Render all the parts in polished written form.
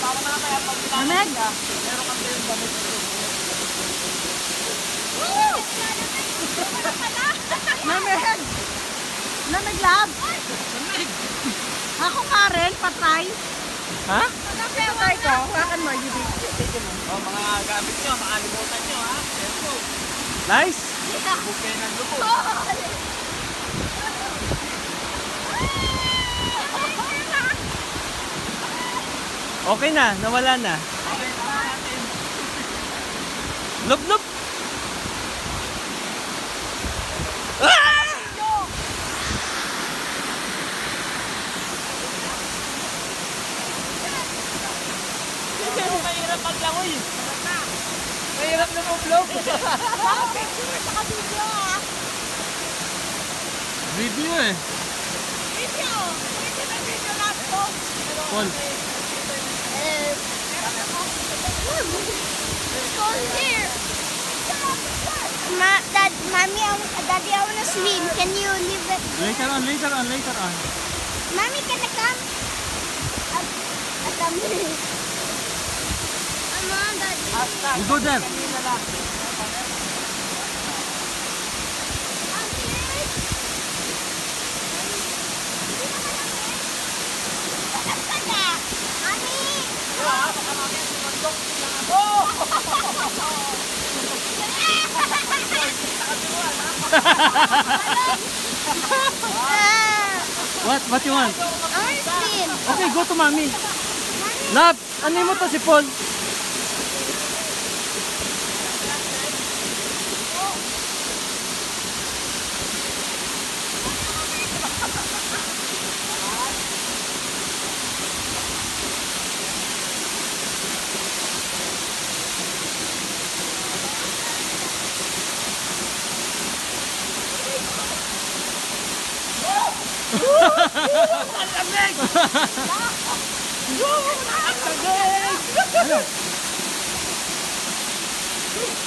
Lamig! Lamig! Lamig, lab! Ako Karen, patay. Ha? Patay ko. Hakan mo, yung video mo. Oh, mga gamit nyo, makalimutan nyo ha. Nice! Bukay ng lupo. Okay na, nawala na. Lup, lup! Ah! Mahirap maglangoy. Mahirap na mo-vlog. Video eh. Video lang po. Paul. Here. Mommy, Daddy, I want to swim. Can you leave it? Later on, later on, later on. Mommy, can I come? Come here. Come on, Daddy. You go there. What you want? I want to swim. Okay, go to mommy. Lab, ano mo to si Paul? Ang lamig! Ano?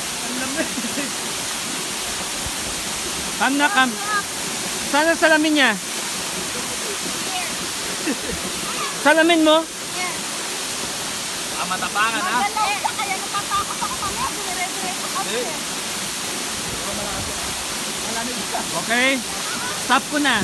Ang lamig! Kam na, kam. Saan ang salamin niya? Salamin mo? Ah, matapangan ha? Kaya natatakot ako kami. Dire-diretso kami. Malamig ka. Okay. Stop ko na.